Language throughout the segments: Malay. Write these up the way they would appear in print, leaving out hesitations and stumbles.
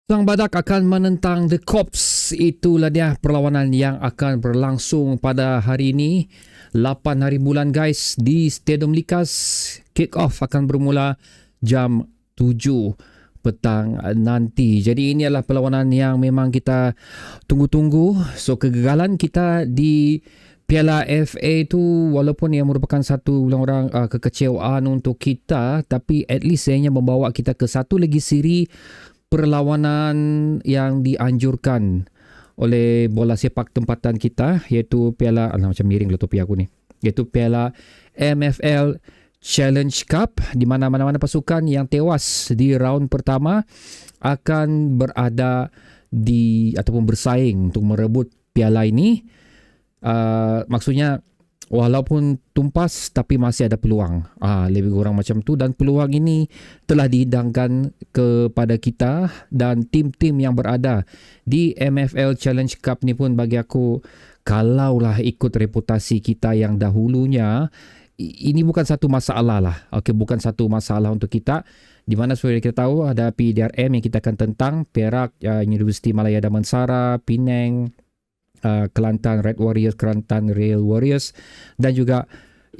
Sang Badak akan menentang The Cops. Itulah dia perlawanan yang akan berlangsung pada hari ini. 8 hari bulan guys di Stadium Likas. Kick off akan bermula jam 7 petang nanti. Jadi ini adalah perlawanan yang memang kita tunggu-tunggu. So kegagalan kita di Piala FA tu walaupun ia merupakan satu orang kekecewaan untuk kita, tapi at least ianya membawa kita ke satu lagi siri perlawanan yang dianjurkan oleh bola sepak tempatan kita, iaitu Piala macam miring lah topi aku ni, iaitu Piala MFL Challenge Cup, di mana mana-mana pasukan yang tewas di round pertama akan berada di ataupun bersaing untuk merebut piala ini. Maksudnya walaupun tumpas tapi masih ada peluang, lebih kurang macam tu, dan peluang ini telah dihidangkan kepada kita dan tim-tim yang berada di MFL Challenge Cup ni pun bagi aku, kalaulah ikut reputasi kita yang dahulunya, ini bukan satu masalah lah. Okey, bukan satu masalah untuk kita, di mana seperti kita tahu ada PDRM yang kita akan tentang, Perak, Universiti Malaya Damansara, Penang, Kelantan Red Warriors, Kelantan Rail Warriors, dan juga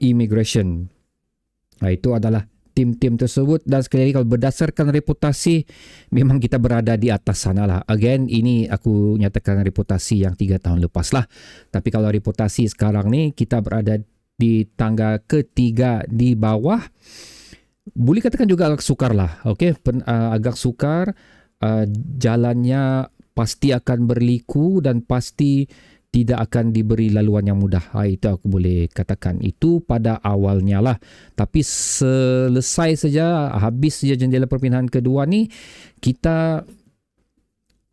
Immigration. Itu adalah tim-tim tersebut, dan sekali lagi kalau berdasarkan reputasi memang kita berada di atas sana lah. Again, ini aku nyatakan reputasi yang 3 tahun lepas lah, tapi kalau reputasi sekarang ni kita berada di tangga ketiga di bawah, boleh katakan juga agak sukar lah. Okay? Agak sukar, jalannya pasti akan berliku dan pasti tidak akan diberi laluan yang mudah. Itu aku boleh katakan. Itu pada awalnya lah. Tapi selesai saja, habis saja jendela perpindahan kedua ni, kita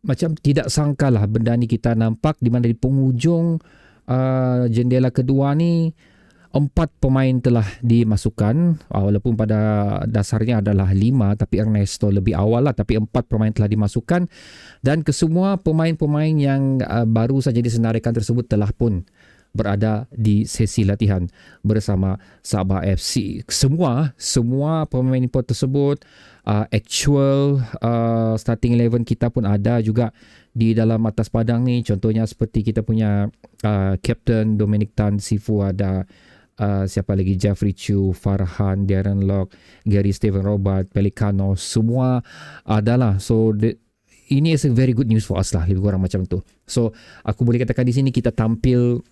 macam tidak sangka lah benda ni kita nampak, di mana di penghujung jendela kedua ni 4 pemain telah dimasukkan, walaupun pada dasarnya adalah 5, tapi Ernesto lebih awal lah, tapi 4 pemain telah dimasukkan, dan kesemua pemain-pemain yang baru saja disenaraikan tersebut telah pun berada di sesi latihan bersama Sabah FC. Semua pemain import tersebut, actual starting 11 kita pun ada juga di dalam atas padang ni. Contohnya seperti kita punya Captain Dominic Tan Sifu, ada siapa lagi, Jeffrey Chu, Farhan, Darren Locke, Gary Steven Robert, Pelicano, semua adalah. So ini is a very good news for us lah, lebih kurang macam tu. So aku boleh katakan di sini kita tampil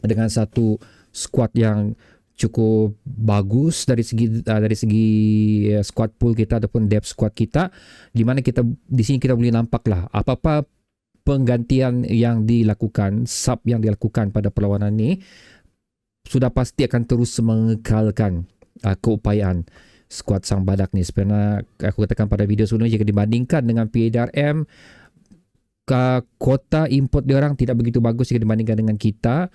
dengan satu squad yang cukup bagus dari segi squad pool kita ataupun depth squad kita, di mana kita di sini kita boleh nampak lah apa-apa penggantian yang dilakukan, sub yang dilakukan pada perlawanan ni sudah pasti akan terus mengekalkan keupayaan skuad Sang Badak ni. Sebenarnya aku katakan pada video sebelumnya, jika dibandingkan dengan PDRM, kuota import diorang tidak begitu bagus jika dibandingkan dengan kita.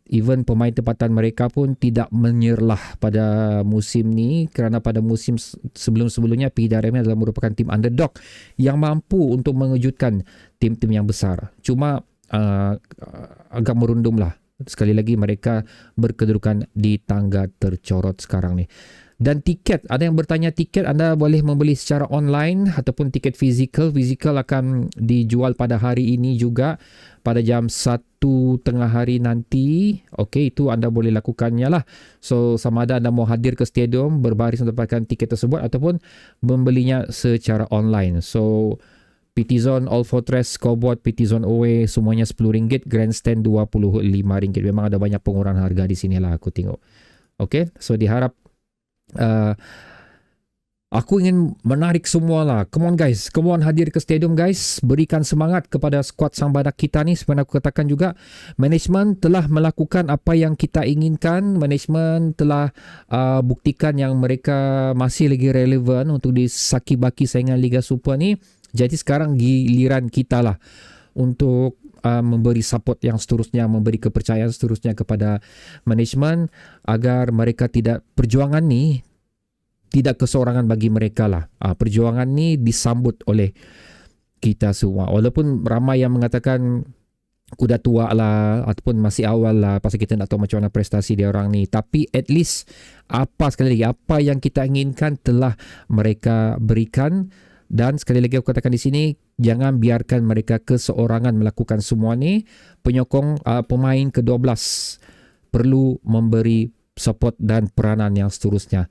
Even pemain tempatan mereka pun tidak menyerlah pada musim ni, kerana pada musim sebelum-sebelumnya PDRM adalah merupakan tim underdog yang mampu untuk mengejutkan tim-tim yang besar. Cuma agak merundum lah. Sekali lagi mereka berkedudukan di tangga tercorot sekarang ni. Dan tiket, ada yang bertanya tiket, anda boleh membeli secara online ataupun tiket fizikal. Fizikal akan dijual pada hari ini juga pada jam 1 tengah hari nanti. Okey, itu anda boleh lakukannya lah. So sama ada anda mau hadir ke stadium berbaris untuk dapatkan tiket tersebut ataupun membelinya secara online. So PT Zone, All Fortress, Scoreboard, PT Zone Away semuanya RM10, Grandstand RM25. Memang ada banyak pengurangan harga di sini lah aku tengok. Okay, so diharap aku ingin menarik semua lah. Come on guys, come on hadir ke stadium guys. Berikan semangat kepada skuad Sang Badak kita ni. Sebenarnya aku katakan juga, management telah melakukan apa yang kita inginkan. Management telah buktikan yang mereka masih lagi relevan untuk disaki baki saingan Liga Super ni. Jadi sekarang giliran kita lah untuk memberi support yang seterusnya, memberi kepercayaan seterusnya kepada management agar mereka tidak, perjuangan ni tidak keseorangan bagi mereka lah. Perjuangan ni disambut oleh kita semua. Walaupun ramai yang mengatakan kuda tua lah ataupun masih awal lah pasal kita nak tahu macam mana prestasi dia orang ni, tapi at least sekali lagi apa yang kita inginkan telah mereka berikan. Dan sekali lagi aku katakan di sini, Jangan biarkan mereka keseorangan melakukan semua ni. Penyokong pemain ke-12 perlu memberi support dan peranan yang seterusnya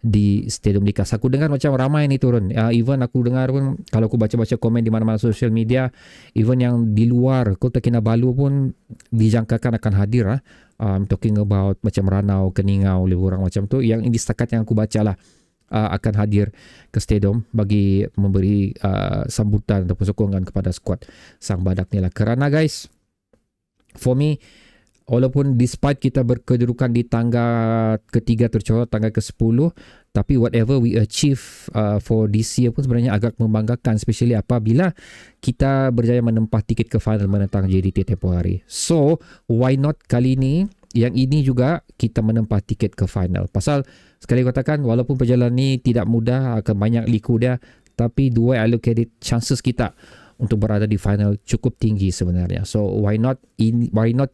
di Stadium Likas. Aku dengar macam ramai ni turun. Even aku dengar pun, kalau aku baca-baca komen di mana-mana social media, even yang di luar Kota Kinabalu pun dijangkakan akan hadir. I'm talking about macam Ranau, Keningau, lebih kurang macam tu. Yang ini setakat yang aku baca lah, akan hadir ke stadium bagi memberi sambutan ataupun sokongan kepada skuad Sang Badak ni lah. Kerana guys, for me, walaupun despite kita berkedudukan di tangga ketiga tercorot, tangga ke-10, tapi whatever we achieve for this year pun sebenarnya agak membanggakan, especially apabila kita berjaya menempah tiket ke final menentang JDT tempoh hari. So, why not kali ni, yang ini juga kita menempah tiket ke final. Pasal, sekali katakan, walaupun perjalanan ni tidak mudah, akan banyak liku dia, tapi the way I look at it, chances kita untuk berada di final cukup tinggi sebenarnya. So why not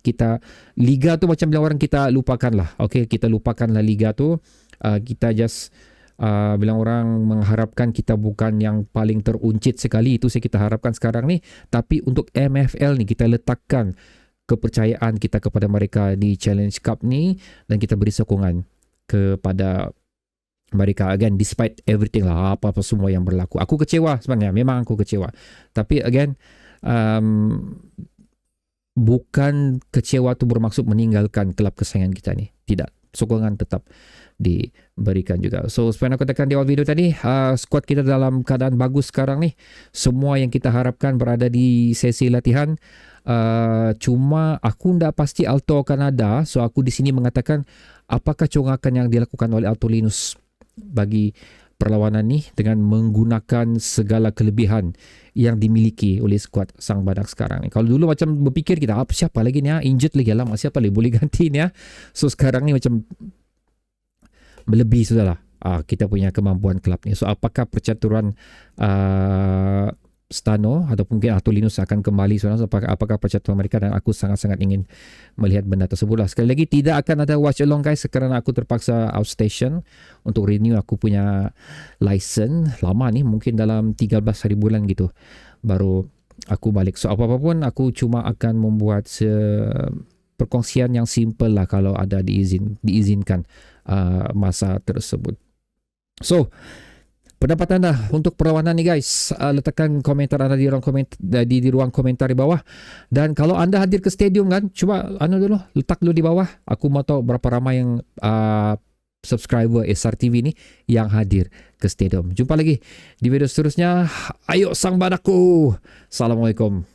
kita, liga tu macam bilang orang, kita lupakan lah. Okay, kita lupakanlah liga tu. Kita just bilang orang mengharapkan kita bukan yang paling teruncit sekali. Itu saya kita harapkan sekarang ni. Tapi untuk MFL ni, kita letakkan kepercayaan kita kepada mereka di Challenge Cup ni, dan kita beri sokongan kepada mereka again, despite everything lah, apa-apa semua yang berlaku. Aku kecewa sebenarnya, memang aku kecewa. Tapi again, bukan kecewa tu bermaksud meninggalkan kelab kesayangan kita ni. Tidak, sokongan tetap diberikan juga. So seperti aku katakan di awal video tadi, squad kita dalam keadaan bagus sekarang ni. Semua yang kita harapkan berada di sesi latihan. Cuma aku tidak pasti Alto akan ada. So aku di sini mengatakan, apakah congakan yang dilakukan oleh Alto Linus bagi perlawanan ni dengan menggunakan segala kelebihan yang dimiliki oleh skuad Sang Badak sekarang ni. Kalau dulu macam berfikir kita, siapa lagi ni, injured lagi, alamak siapa lagi boleh ganti ni. So sekarang ni macam melebihi sudahlah kita punya kemampuan kelab ni. So apakah percaturan Stano ataupun mungkin Alto Linus akan kembali sebenarnya, apakah percaturan mereka, dan aku sangat-sangat ingin melihat benda tersebut lah. Sekali lagi, tidak akan ada watch along guys, kerana aku terpaksa outstation untuk renew aku punya license lama ni, mungkin dalam 13 hari bulan gitu baru aku balik. So apa-apa pun aku cuma akan membuat perkongsian yang simple lah kalau ada diizinkan masa tersebut. So pendapat anda untuk perlawanan ni guys, letakkan komentar anda di ruang komentar di bawah. Dan kalau anda hadir ke stadium kan, cuba letak dulu di bawah. Aku mau tahu berapa ramai yang subscriber SRTV ni yang hadir ke stadium. Jumpa lagi di video seterusnya. Ayo Sang Badakku. Assalamualaikum.